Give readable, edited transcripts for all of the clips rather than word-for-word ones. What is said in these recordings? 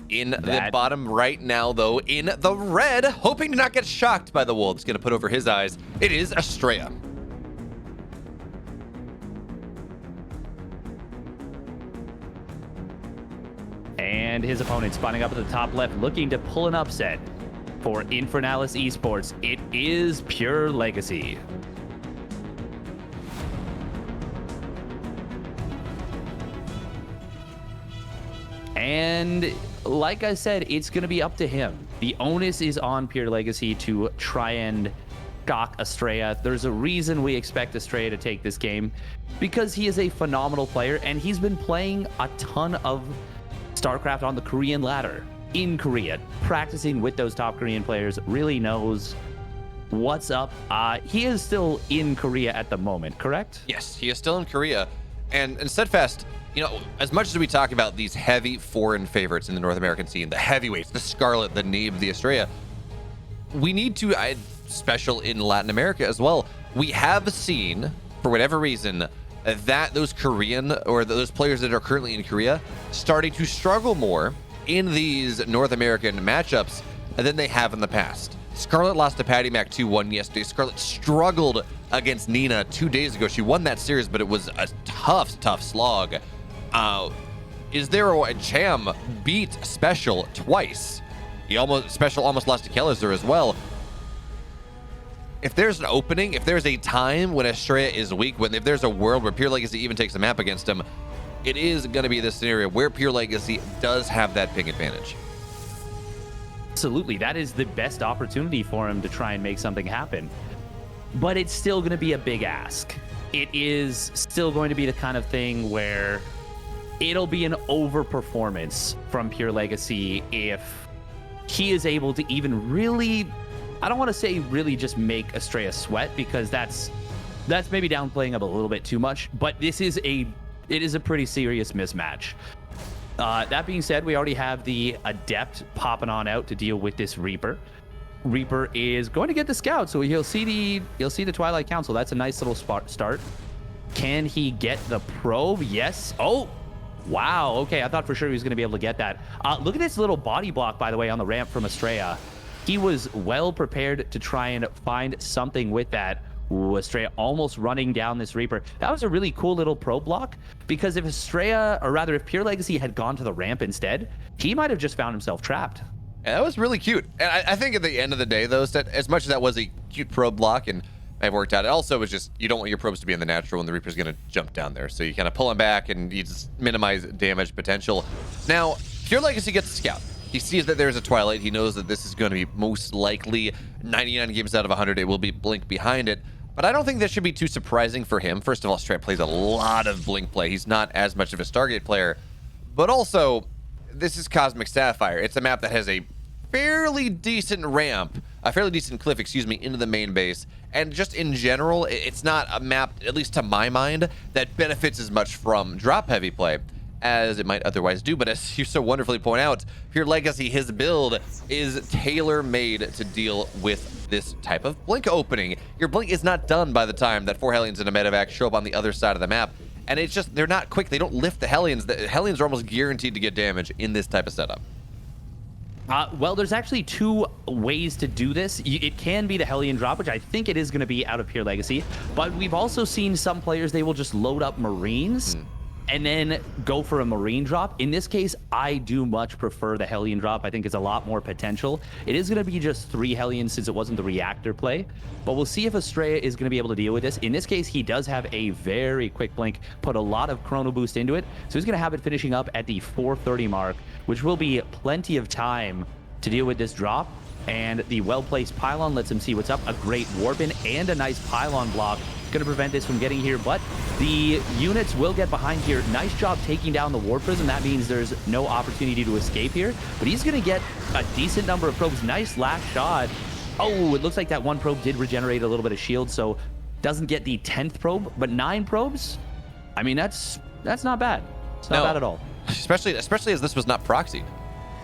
in the bottom right now, though, in the red, hoping to not get shocked by the wolves. Going to put over his eyes. It is Astrea. And his opponent spawning up at the top left, looking to pull an upset for Infernalis Esports. It is PureLegacy. And like I said, it's going to be up to him. The onus is on PureLegacy to try and shock Astrea. There's a reason we expect Astrea to take this game, because he is a phenomenal player and he's been playing a ton of StarCraft on the Korean ladder in Korea, practicing with those top Korean players, really knows what's up. He is still in Korea at the moment, correct? Yes, he is still in Korea. And Steadfast, you know, as much as we talk about these heavy foreign favorites in the North American scene, the heavyweights, the Scarlet, the Nave, the Astrea, we need to, special in Latin America as well, we have seen, for whatever reason, that those Korean, or those players that are currently in Korea, starting to struggle more in these North American matchups than they have in the past. Scarlet lost to Patty Mac 2-1 yesterday. Scarlet struggled against Nina 2 days ago. She won that series, but it was a tough slog. Is there a Cham beat Special twice? Special almost lost to Kelliser as well. If there's an opening, if there's a time when Astrea is weak, if there's a world where PureLegacy even takes a map against him, it is going to be this scenario where PureLegacy does have that ping advantage. Absolutely, that is the best opportunity for him to try and make something happen. But it's still going to be a big ask. It is still going to be the kind of thing where it'll be an overperformance from PureLegacy if he is able to even really, I don't want to say really just make Astrea sweat, because that's maybe downplaying him a little bit too much, but it is a pretty serious mismatch. That being said, we already have the Adept popping on out to deal with this Reaper. Reaper is going to get the Scout, so you'll see the Twilight Council. That's a nice little start. Can he get the Probe? Yes. Oh, wow. Okay, I thought for sure he was going to be able to get that. Look at this little body block, by the way, on the ramp from Astrea. He was well prepared to try and find something with that. Ooh, Astrea almost running down this Reaper. That was a really cool little probe block, because if Astrea, or rather if PureLegacy had gone to the ramp instead, he might have just found himself trapped. Yeah, that was really cute. And I think at the end of the day, though, as much as that was a cute probe block and it worked out, it also was just, you don't want your probes to be in the natural when the Reaper's going to jump down there. So you kind of pull him back and you just minimize damage potential. Now, PureLegacy gets the Scout. He sees that there's a Twilight. He knows that this is going to be most likely 99 games out of 100. It will be Blink behind it. But I don't think that should be too surprising for him. First of all, Astrea plays a lot of Blink play. He's not as much of a Stargate player. But also, this is Cosmic Sapphire. It's a map that has a fairly decent ramp, a fairly decent cliff, excuse me, into the main base. And just in general, it's not a map, at least to my mind, that benefits as much from drop-heavy play as it might otherwise do. But as you so wonderfully point out, PureLegacy, his build is tailor-made to deal with this type of Blink opening. Your Blink is not done by the time that 4 Hellions and a Medevac show up on the other side of the map. And it's just, they're not quick. They don't lift the Hellions. The Hellions are almost guaranteed to get damage in this type of setup. Well, there's actually two ways to do this. It can be the Hellion drop, which I think it is going to be out of PureLegacy. But we've also seen some players, they will just load up Marines and then go for a Marine drop. In this case, I do much prefer the Hellion drop. I think it's a lot more potential. It is going to be just 3 Hellions since it wasn't the reactor play, but we'll see if Astrea is going to be able to deal with this. In this case, he does have a very quick blink, put a lot of chrono boost into it, so he's going to have it finishing up at the 430 mark, which will be plenty of time to deal with this drop. And the well-placed pylon lets him see what's up. A great warp-in and a nice pylon block going to prevent this from getting here, but the units will get behind here. Nice job taking down the warp prism. That means there's no opportunity to escape here, but he's going to get a decent number of probes. Nice last shot. Oh, it looks like that one probe did regenerate a little bit of shield, so doesn't get the 10th probe, but 9 probes? I mean, that's not bad. It's not bad at all. Especially as this was not proxied.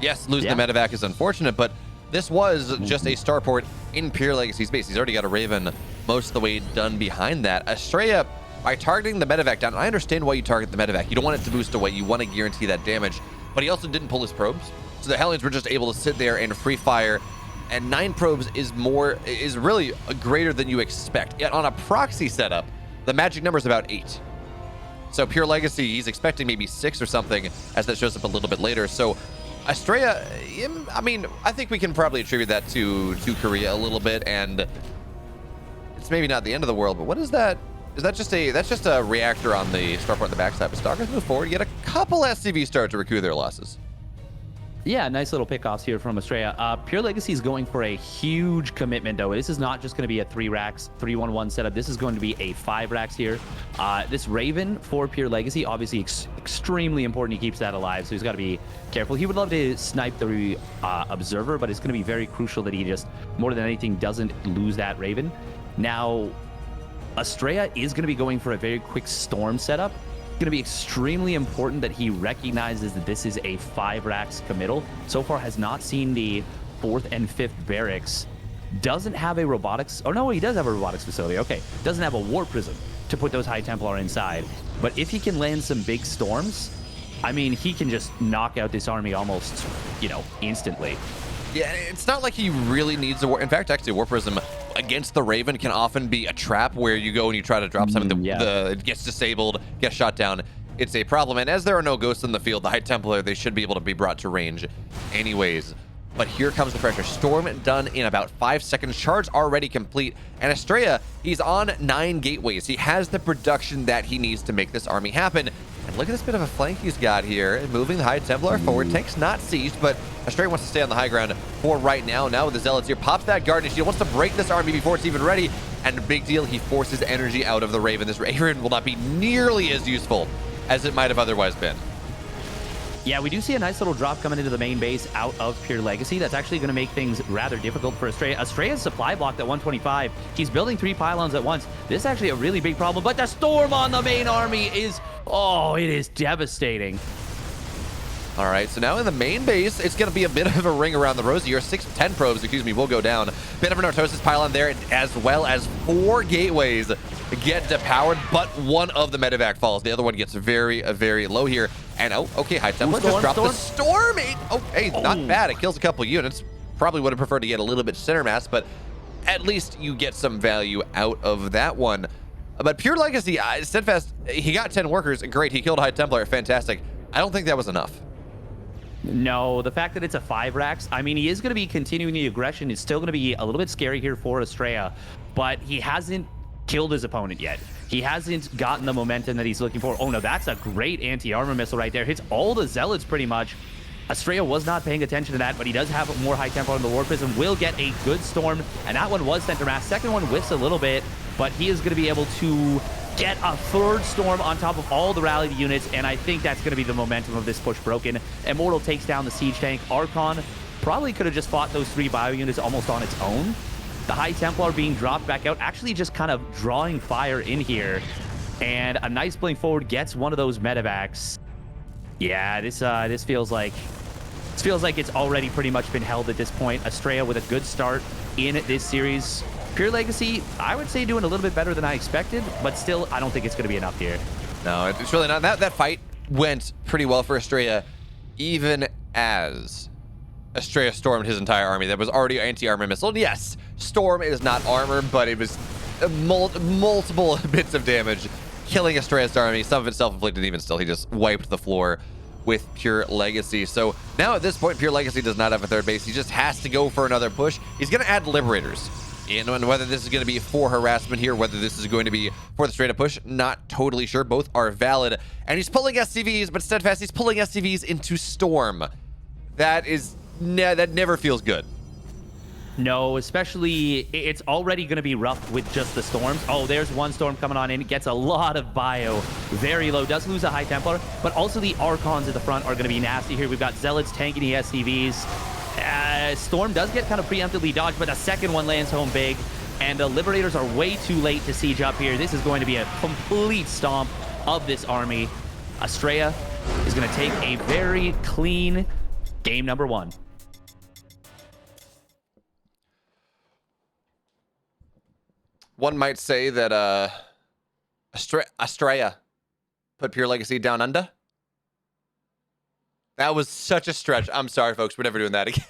Yes, losing the Medevac is unfortunate, but this was just a starport in PureLegacy's base. He's already got a Raven most of the way done behind that. Astrea, by targeting the Medevac down, I understand why you target the Medevac. You don't want it to boost away. You want to guarantee that damage. But he also didn't pull his probes. So the Hellions were just able to sit there and free fire, and 9 probes is really greater than you expect. Yet on a proxy setup, the magic number is about 8. So PureLegacy, he's expecting maybe 6 or something, as that shows up a little bit later. So Astrea, I mean, I think we can probably attribute that to Korea a little bit, and it's maybe not the end of the world, but what is that? Is that just that's just a reactor on the starport on the backside? But Stalkers move forward, get a couple SCVs start to recoup their losses. Yeah, nice little pickoffs here from Astrea. PureLegacy is going for a huge commitment, though. This is not just going to be a 3 racks, 3-1-1 setup. This is going to be a 5 racks here. This Raven for PureLegacy, obviously extremely important. He keeps that alive, so he's got to be careful. He would love to snipe the Observer, but it's going to be very crucial that he just, more than anything, doesn't lose that Raven. Now, Astrea is going to be going for a very quick Storm setup. Going to be extremely important that he recognizes that this is a 5 racks committal. So far has not seen the 4th and 5th barracks. Doesn't have a robotics. Oh no, he does have a robotics facility. Okay, doesn't have a war prism to put those High Templar inside. But if he can land some big storms, I mean, he can just knock out this army almost, instantly. Yeah, it's not like he really needs a war. In fact, actually, a war prism against the Raven can often be a trap where you go and you try to drop something. It gets disabled, gets shot down. It's a problem. And as there are no ghosts in the field, the High Templar, they should be able to be brought to range anyways. But here comes the pressure. Storm done in about 5 seconds. Charge already complete. And Astrea, he's on 9 gateways. He has the production that he needs to make this army happen. And look at this bit of a flank he's got here, moving the High Templar forward. Tank's not seized, but Astrea wants to stay on the high ground for right now. Now with the Zealots here, pops that Guardian Shield, wants to break this army before it's even ready. And big deal, he forces energy out of the Raven. This Raven will not be nearly as useful as it might have otherwise been. Yeah, we do see a nice little drop coming into the main base out of PureLegacy. That's actually going to make things rather difficult for Astrea. Astrea's supply blocked at 125. He's building 3 pylons at once. This is actually a really big problem, but the storm on the main army is, it is devastating. All right, so now in the main base, it's going to be a bit of a ring around the rosy here. 10 probes, will go down. Bit of an Artosis pylon there, as well as 4 gateways get depowered, but one of the medevac falls. The other one gets very, very low here. And, okay, High Templar just dropped the Storm. Not bad. It kills a couple units. Probably would have preferred to get a little bit center mass, but at least you get some value out of that one. But PureLegacy, Steadfast, he got 10 workers. Great, he killed High Templar. Fantastic. I don't think that was enough. No, the fact that it's a 5 racks, I mean, he is going to be continuing the aggression. It's still going to be a little bit scary here for Astrea, but he hasn't killed his opponent yet. He hasn't gotten the momentum that he's looking for. Oh no, that's a great anti-armor missile right there. Hits all the Zealots pretty much. Astrea was not paying attention to that, but he does have more High Templar on the War Prism. Will get a good storm, and that one was center mass. Second one whiffs a little bit, but he is going to be able to get a 3rd storm on top of all the rallied units, and I think that's going to be the momentum of this push broken. Immortal takes down the siege tank. Archon probably could have just fought those 3 bio units almost on its own. The High Templar being dropped back out, actually just kind of drawing fire in here. And a nice blink forward gets one of those medevacs. Yeah, this feels like it's already pretty much been held at this point. Astrea with a good start in this series. PureLegacy, I would say doing a little bit better than I expected, but still, I don't think it's going to be enough here. No, it's really not. That fight went pretty well for Astrea, even as Astrea stormed his entire army. That was already anti-armor missile. Yes, Storm is not armor, but it was multiple bits of damage, killing Astrea's army. Some of it self-inflicted even still. He just wiped the floor with PureLegacy. So now at this point, PureLegacy does not have a 3rd base. He just has to go for another push. He's going to add Liberators. And whether this is going to be for harassment here, whether this is going to be for the straight up push, not totally sure. Both are valid. And he's pulling SCVs, but Steadfast, he's pulling SCVs into Storm. That never feels good. No, especially it's already going to be rough with just the storms. Oh, there's one storm coming on in. Gets a lot of bio. Very low. Does lose a High Templar, but also the Archons at the front are going to be nasty here. We've got Zealots tanking the SCVs. Storm does get kind of preemptively dodged, but the second one lands home big. And the Liberators are way too late to siege up here. This is going to be a complete stomp of this army. Astrea is going to take a very clean game number 1. One might say that Astrea put PureLegacy down under. That was such a stretch. I'm sorry, folks. We're never doing that again.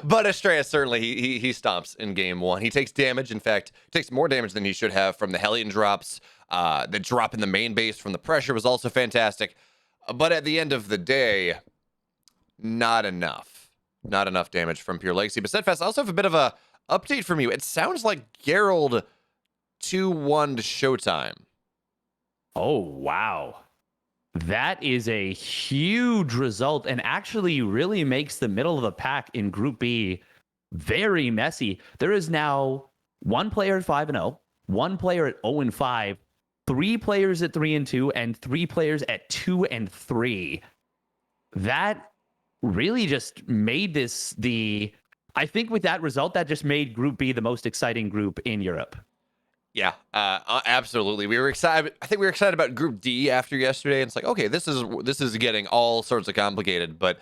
But Astrea, certainly, he stomps in game 1. He takes damage. In fact, takes more damage than he should have from the Hellion drops. The drop in the main base from the pressure was also fantastic. But at the end of the day, not enough. Not enough damage from PureLegacy. But Steadfast, I also have a bit of a update from you. It sounds like Gerald 2-1 to Showtime. Oh, wow. That is a huge result and actually really makes the middle of the pack in Group B very messy. There is now one player at 5-0, one player at 0-5, 3 players at 3-2, and 3 players at 2-3. That really just made this I think with that result, that just made Group B the most exciting group in Europe. Yeah, absolutely. We were excited. I think we were excited about Group D after yesterday. And it's like, okay, this is getting all sorts of complicated. But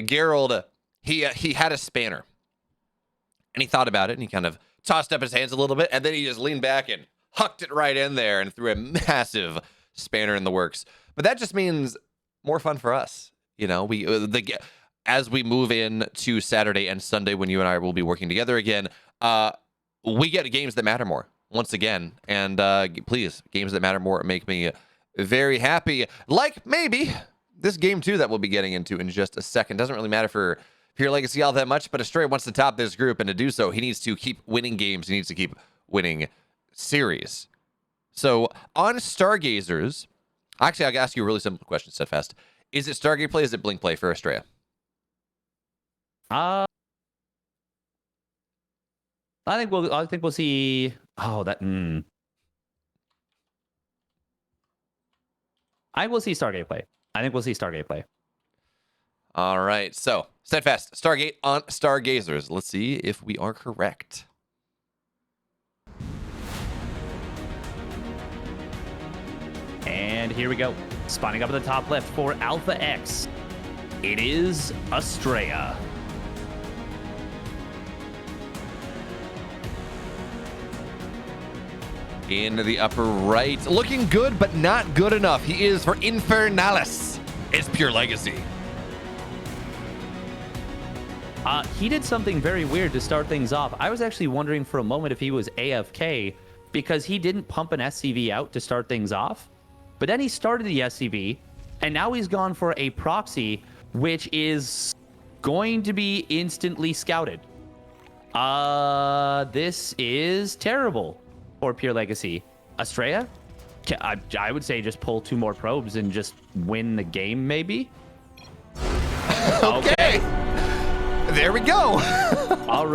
Gerald, he had a spanner, and he thought about it, and he kind of tossed up his hands a little bit, and then he just leaned back and hucked it right in there and threw a massive spanner in the works. But that just means more fun for us. You know, as we move in to Saturday and Sunday when you and I will be working together again, we get games that matter more. Once again, and please, games that matter more make me very happy. Like maybe this game 2 that we'll be getting into in just a second. Doesn't really matter for PureLegacy all that much, but Astrea wants to top this group, and to do so, he needs to keep winning games. He needs to keep winning series. So on Stargazers, actually, I'll ask you a really simple question, Steadfast. Is it Stargate play? Is it Blink play for Astrea? I think we'll see. Oh, that. I will see Stargate play. I think we'll see Stargate play. All right. So, Steadfast, Stargate on Stargazers. Let's see if we are correct. And here we go. Spawning up at the top left for Alpha X. It is Astrea. In the upper right. Looking good, but not good enough. He is for Infernalis. It's PureLegacy. He did something very weird to start things off. I was actually wondering for a moment if he was AFK because he didn't pump an SCV out to start things off. But then he started the SCV, and now he's gone for a proxy, which is going to be instantly scouted. This is terrible for PureLegacy. Astrea, I would say just pull 2 more probes and just win the game, maybe. Okay. There we go. All right.